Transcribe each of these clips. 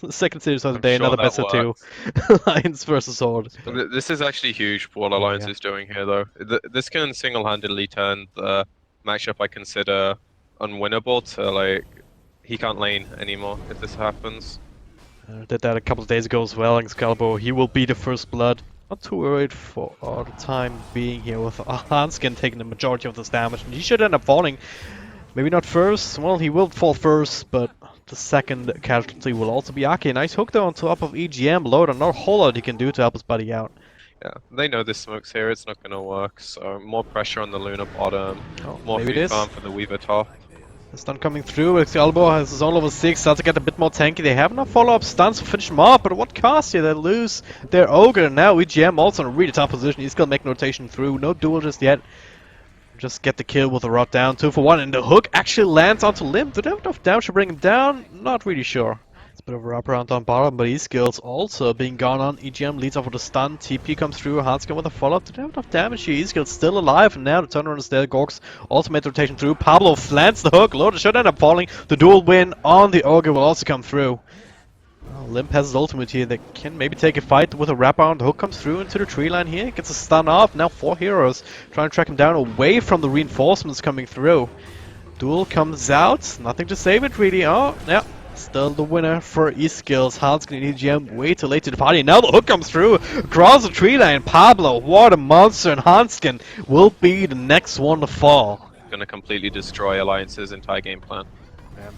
Second series of the I'm day, sure another that best of two. Lions versus Horde. This is actually huge for what Oh, Alliance yeah. is doing here, though. This can single-handedly turn the matchup I consider unwinnable to, like, he can't lane anymore if this happens. Did that a couple of days ago as well. Excalibur, he will be the first blood. Not too worried for the time being here with Hanskin taking the majority of this damage. And he should end up falling. Maybe not first. Well, he will fall first, but the second casualty will also be Aki. Nice hook though on top of EGM. Loader, not a whole lot he can do to help his buddy out. Yeah, they know this smoke's here, it's not gonna work, so more pressure on the Luna bottom, Oh, more maybe it free is. farm for the Weaver top. The stun coming through. Excalibur has his own level 6. Starts to get a bit more tanky. They have enough follow-up stuns to finish him off, but at what cost here? They lose their Ogre. Now EGM also in a really tough position. He's gonna make rotation through. No duel just yet. Just get the kill with the rod down. 2 for 1, and the hook actually lands onto Limp. Do they have enough damage to bring him down? Not really sure. It's a bit of a wraparound on bottom, but his skills also being gone on. EGM leads off with a stun. TP comes through. Hanskin with a follow-up. Do they have enough damage here? His skills still alive, and now the turnaround is there. Gorks also made the rotation through. Pablo flants the hook. Loader should end up falling. The dual win on the Ogre will also come through. Well, Limp has his ultimate here. They can maybe take a fight with a wraparound. The hook comes through into the tree line here. Gets a stun off. Now 4 heroes trying to track him down away from the reinforcements coming through. Duel comes out. Nothing to save it really. Oh, yeah. Still the winner for E-Skills. Hanskin and EGM way too late to the party. Now the hook comes through across the tree line. Pablo, what a monster. And Hanskin will be the next one to fall. Gonna completely destroy Alliance's entire game plan.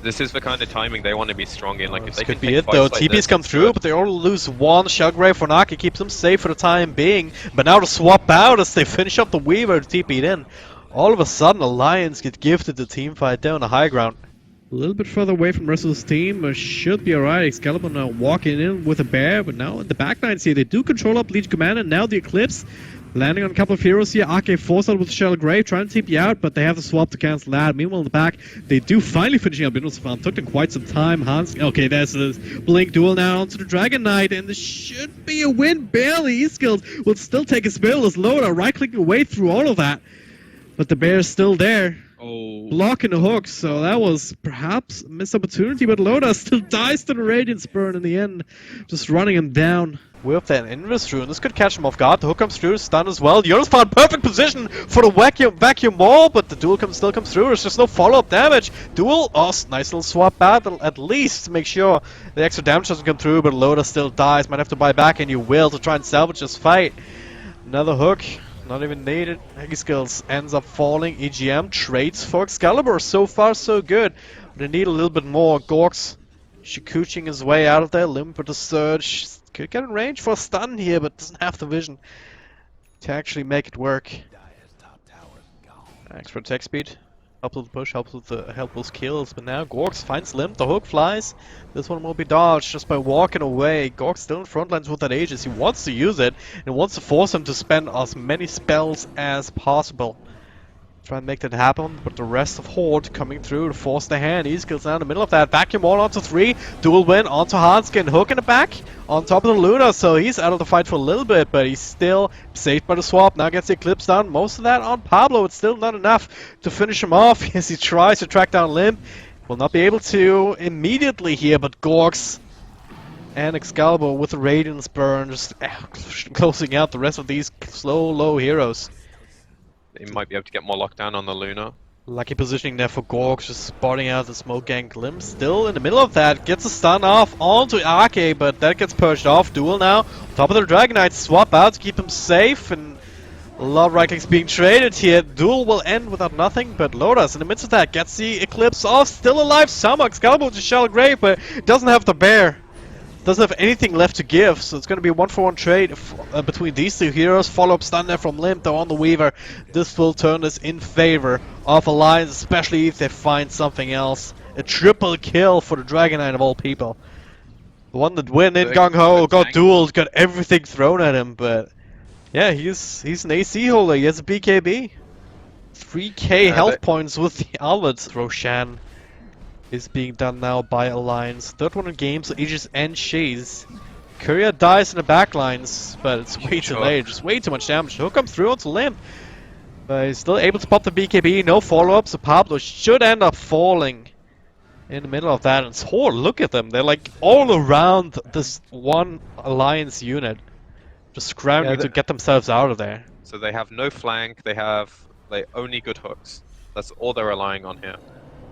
This is the kind of timing they want to be strong in. Like, if This they could can be take it though. fights like TPs this, come it's through, good. but they all lose one. Shellgrave for Naki keeps them safe for the time being. But now to swap out as they finish up the Weaver TP'd in. All of a sudden, Alliance get gifted the team fight down the high ground. A little bit further away from the rest of this team, but should be alright. Excalibur now walking in with a bear, but now the backlines here, they do control up Legion Commander, and now the Eclipse. Landing on a couple of heroes here. AK forced out with Shellgrave, trying to TP out, but they have the swap to cancel that. Meanwhile, in the back, they do finally finishing up Albinos Farm. Took them quite some time. Hans, okay, there's this Blink duel now onto the Dragon Knight, and this should be a win. Barely. E-Skills will still take his bill as Loader right-clicking away through all of that. But the bear is still there. Oh. Blocking the hook, so that was perhaps a missed opportunity, but Loda still dies to the Radiance Burn in the end, just running him down. With that Invis Rune, this could catch him off guard. The hook comes through, stun as well. Jonas found perfect position for the vacuum wall, but the duel still comes through. There's just no follow-up damage. Duel, oh, nice little swap battle at least to make sure the extra damage doesn't come through, but Loda still dies. Might have to buy back, and you will, to try and salvage this fight. Another hook. Not even needed. Skills ends up falling. EGM trades for Excalibur. So far, so good. But they need a little bit more. Gorks Shikuching his way out of there. Limp with the surge. Could get in range for a stun here, but doesn't have the vision to actually make it work. Extra attack speed. Helps with the push, helps with kills. But now Gorks finds Limp. The hook flies. This one will be dodged just by walking away. Gorks still in front lines with that Aegis. He wants to use it and wants to force him to spend as many spells as possible. Try and make that happen, but the rest of Horde coming through to force the hand. E-Skills now in the middle of that. Vacuum wall onto 3. Dual win onto Hanskin. Hook in the back on top of the Luna, so he's out of the fight for a little bit, but he's still saved by the swap. Now gets the Eclipse down. Most of that on Pablo. It's still not enough to finish him off as he tries to track down Limp. Will not be able to immediately here, but Gorks and Excalibur with the Radiance Burn just closing out the rest of these slow, low heroes. They might be able to get more lockdown on the Luna. Lucky positioning there for Gorks, just spotting out the smoke gang glimpse. Still in the middle of that, gets a stun off onto Arke, but that gets purged off. Duel now, top of the Dragon Knight, swap out to keep him safe, and a lot of right clicks being traded here. Duel will end without nothing, but Lodas in the midst of that gets the Eclipse off, still alive somehow. Excalibur with the Shellgrave, but doesn't have the bear. Doesn't have anything left to give, so it's going to be a 1-for-1 trade between these two heroes. Follow-up stun there from Limp though on the Weaver. This will turn this in favor of Alliance, especially if they find something else. A triple kill for the Dragon Knight of all people. The one that went in gung-ho, got dueled, got everything thrown at him, but yeah, he's an AC holder, he has a BKB. 3k health points with the Albert. Roshan is being done now by Alliance. Third one in games, so Aegis and Shaze. Courier dies in the backlines, but it's way too late. Just way too much damage. Hook comes through onto Limp. But he's still able to pop the BKB, no follow-up, so Pablo should end up falling. in the middle of that. And it's HORDE, look at them. They're like all around this one alliance unit. Just scrambling to get themselves out of there. So they have no flank, they only good hooks. That's all they're relying on here.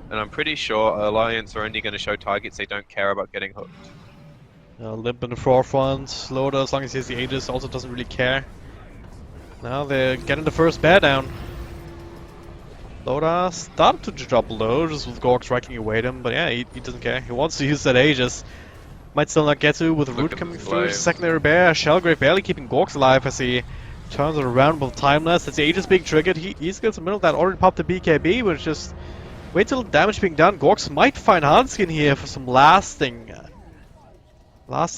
And I'm pretty sure Alliance are only going to show targets they don't care about getting hooked. Limp in the forefront, Loda, as long as he has the Aegis, also doesn't really care. Now they're getting the first bear down. Loda started to drop low, just with Gorg striking away him, but yeah, he doesn't care. He wants to use that Aegis. Might still not get to with the root coming through. Secondary bear, Shellgrave barely keeping Gorgs alive as he turns it around with Timeless. That's the Aegis being triggered. He's got the middle of that, already popped the BKB, but just wait till damage being done. Gorgs might find Hanskin here for some lasting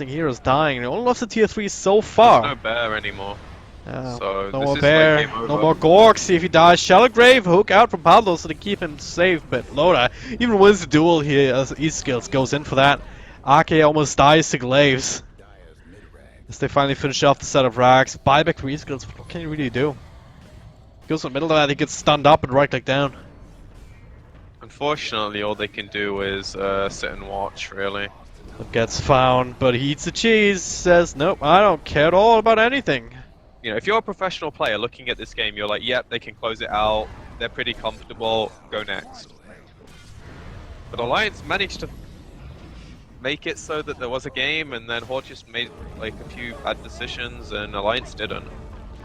heroes dying. They only lost the tier 3 so far. There's no bear anymore. So no more bear, no more Gorg. See if he dies. Shellgrave, hook out from Pablo so they keep him safe, but Loda even wins the duel here as E-Skills goes in for that. Arke almost dies to Glaives. As they finally finish off the set of rags. Buyback for E-Skills, what can you really do? He goes in the middle of that, he gets stunned up and right click down. Unfortunately, all they can do is sit and watch, really. Gets found, but he eats the cheese, says, nope, I don't care at all about anything. You know, if you're a professional player looking at this game, you're like, yep, they can close it out, they're pretty comfortable, go next. But Alliance managed to make it so that there was a game, and then HORDE just made like a few bad decisions, and Alliance didn't.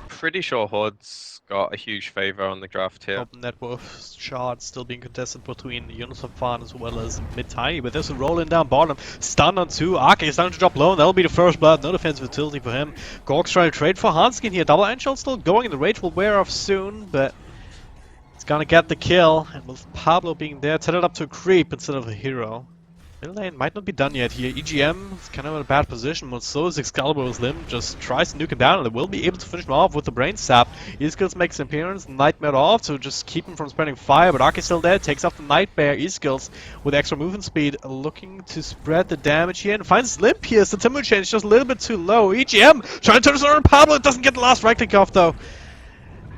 Pretty sure HORDE's got a huge favor on the draft here. Open net worth shard still being contested between Unisom Fan as well as Mid-Tiny, but there's a rolling down bottom. Stun on 2, Arke is starting to drop low, and that'll be the first blood. No defensive utility for him. Gorg's trying to trade for Hanskin here. Double End Shot still going, and the rage will wear off soon, but it's gonna get the kill. And with Pablo being there, set it up to a creep instead of a hero. Middle lane might not be done yet here. EGM is kind of in a bad position, but so is Excalibur's Limb. Just tries to nuke him down, and they will be able to finish him off with the Brain Sap. E-Skills makes an appearance, Nightmare off to just keep him from spreading fire, but Arke is still there, takes off the Nightmare. E-Skills with extra movement speed, looking to spread the damage here, and finds Limp here. So Timber Chain is just a little bit too low. EGM trying to turn this around. Pablo doesn't get the last right click off though.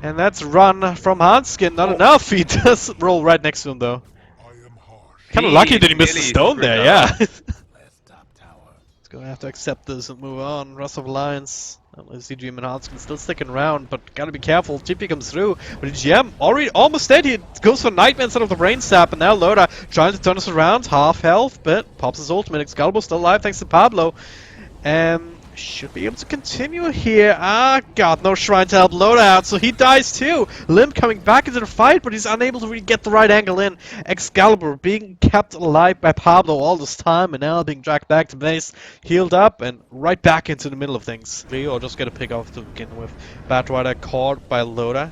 And that's run from Hanskin, not enough. He does roll right next to him though. Kind of lucky that he missed the stone there, yeah. He's gonna have to accept this and move on. Rest of Alliance, CGM and Hanskin still sticking around, but gotta be careful. TP comes through, but GM already almost dead. He goes for Nightmare instead of the Brain Sap, and now Loda trying to turn us around. Half health, but pops his ultimate. Excalibur still alive thanks to Pablo. And should be able to continue here. Ah, God, no shrine to help Loda out, so he dies too. Limb coming back into the fight, but he's unable to really get the right angle in. Excalibur being kept alive by Pablo all this time, and now being dragged back to base, healed up, and right back into the middle of things. Or just get a pick off to begin with. Batrider caught by Loda.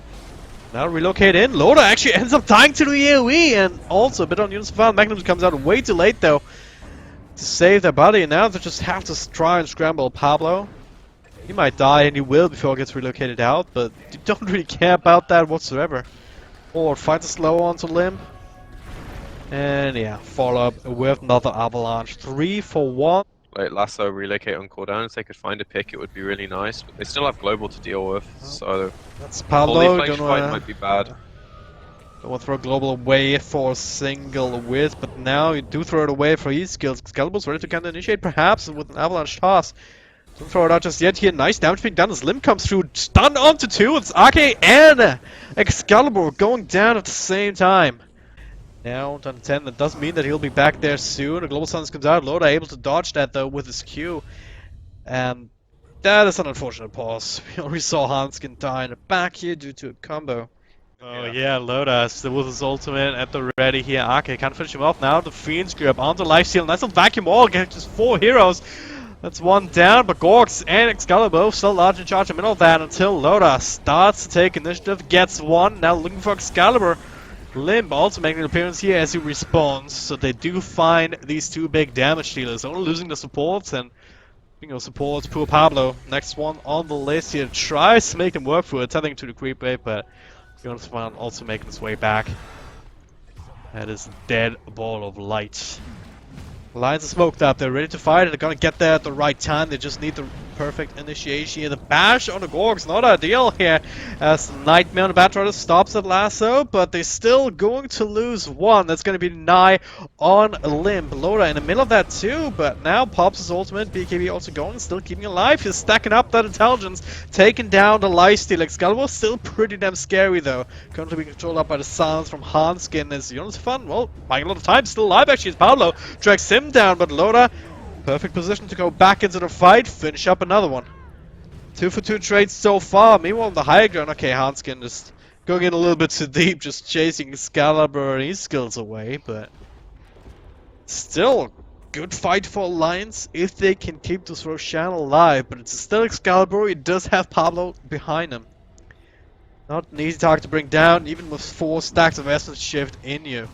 Now relocate in. Loda actually ends up dying to the AoE, and also a bit on Unisom. Magnum comes out way too late though to save their body, and now they just have to try and scramble Pablo. He might die, and he will before he gets relocated out, but you don't really care about that whatsoever. Or fight the slow onto Limb. And yeah, follow up with another avalanche. 3 for 1. Like Lasso relocate on cooldown, if they could find a pick it would be really nice, but they still have global to deal with, so that's Pablo. Holy fight might be bad. Don't want to throw global away for a single whiz, but now you do throw it away for E-Skills. Excalibur's ready to counter initiate, perhaps with an avalanche toss. Don't throw it out just yet here. Nice damage being done as Limb comes through. Stun onto 2. It's Arke and Excalibur going down at the same time. Now done 10. That does mean that he'll be back there soon. A global stance comes out. Loda able to dodge that though with his Q. And that is an unfortunate pause. We already saw Hanskin die in the back here due to a combo. Oh yeah, Loda still with his ultimate at the ready here. Arke can't finish him off now. The Fiend's grip onto lifesteal. Nice little vacuum wall. Gets just 4 heroes. That's 1 down, but Gorgs and Excalibur still large in charge in the middle of that until Loda starts to take initiative. Gets 1. Now looking for Excalibur. Limb also making an appearance here as he responds. So they do find these 2 big damage dealers. Only losing the supports, and supports poor Pablo. Next one on the list here tries to make them work for it, attempting to the creep wave, but Unisom also making his way back. That is a dead ball of light. Alliance is smoked up, they're ready to fight, and they're gonna get there at the right time. They just need the perfect initiation here. The bash on the Gorgs, not ideal here, as Nightmare on the Batrider stops at lasso, but they're still going to lose one. That's going to be Nigh on Limb. Loda in the middle of that too, but now pops his ultimate. BKB also going, still keeping alive. He's stacking up that intelligence, taking down the lifesteal. Excalibur still pretty damn scary though. Currently being controlled up by the silence from Hanskin. Is Jonas fun? Well, buying a lot of time, still alive actually. It's Paolo drags him down, but Loda, perfect position to go back into the fight, finish up another one. 2 for 2 trades so far. Meanwhile, on the high ground, okay, Hanskin just going in a little bit too deep, just chasing Excalibur and his skills away, but still good fight for Alliance if they can keep this Roshan alive. But it's still Excalibur, he does have Pablo behind him. Not an easy target to bring down, even with 4 stacks of Essence Shift in you.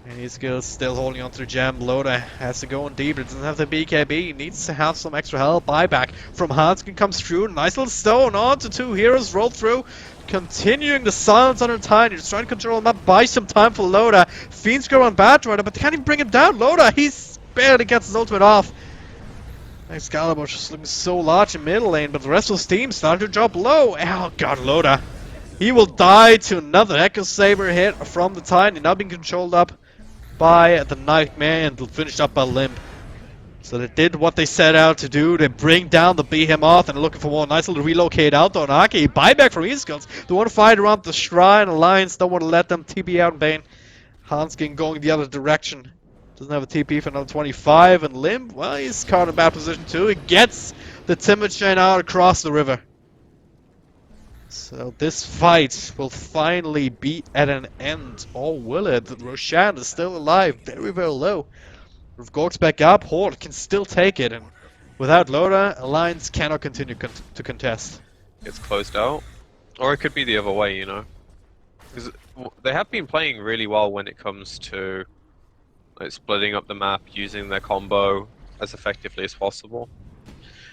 And his skills still holding on to the gem. Loda has to go in deep. It doesn't have the BKB. He needs to have some extra help. Buyback from Hanskin comes through. Nice little stone on to 2 heroes. Roll through. Continuing the silence on her tiny. Just trying to control him up. Buy some time for Loda. Fiends go on Batrider, but they can't even bring him down. Loda, he's barely gets his ultimate off. Excalibur just looking so large in middle lane, but the rest of his team starting to drop low. Oh god, Loda. He will die to another Echo Saber hit from the Tiny, now being controlled up by the Nightmare and finished up by Limb. So they did what they set out to do. They bring down the Behemoth and looking for more. Nice little relocate out on Aki. Buyback from his skills. They want to fight around the Shrine. Alliance don't want to let them TP out in vain. Hanskin going the other direction. Doesn't have a TP for another 25. And Limb, well, he's caught in a bad position too. He gets the Timid Chain out across the river. So this fight will finally be at an end, or will it? Roshan is still alive, very, very low. With Gorks back up, HORDE can still take it, and without Loda, Alliance cannot continue to contest. It's closed out. Or it could be the other way, you know. Because they have been playing really well when it comes to like, splitting up the map, using their combo as effectively as possible.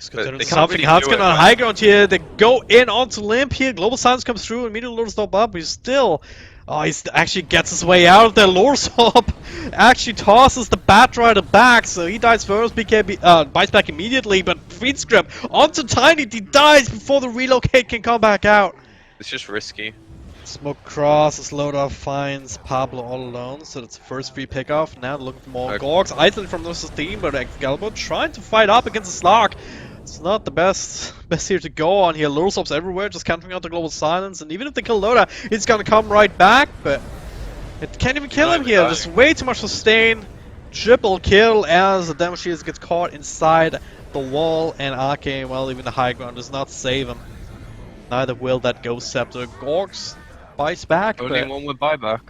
Something Hanskin on high ground here. They go in onto Limb here. Global Silence comes through. Immediately Lure Stop up. He's still. Oh, he actually gets his way out of there. Lure Stop actually tosses the Batrider back. So he dies first. BKB bites back immediately. But Fiend's Grip onto Tiny. He dies before the relocate can come back out. It's just risky. Smoke crosses, Loda finds Pablo all alone, so that's the first free pickoff. Now looking for more Gorks, isolated from this team, but Excalibur trying to fight up against the Slark. It's not the best here to go on here. Lure Stops everywhere, just countering out the Global Silence, and even if they kill Loda, it's gonna come right back, but it can't even kill him here. There's way too much sustain. Triple kill as the damage shield gets caught inside the wall, and Arcane, well, even the high ground does not save him. Neither will that Ghost Scepter. Gorks bites back. Only one with buyback.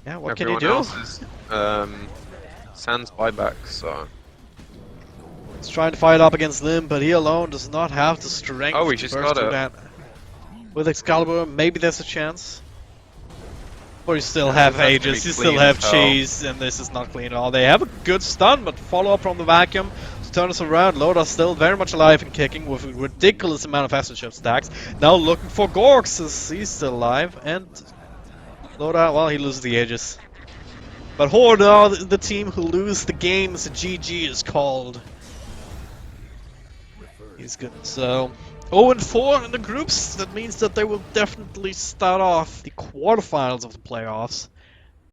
Yeah, what can Everyone he do? Else is, sans buyback, so. He's trying to fight up against Limb, but he alone does not have the strength he to just burst got through it. that. With Excalibur, maybe there's a chance. But you still have Aegis, you still have Cheese, and this is not clean at all. They have a good stun, but follow up from the vacuum to turn us around. Loda's still very much alive and kicking with a ridiculous amount of Essence Shift stacks. Now looking for Gorks, as he's still alive, and Loda, well, he loses the Aegis. But HORDE are the team who lose the games. GG is called. He's good. So 0-4 in the groups. That means that they will definitely start off the quarterfinals of the playoffs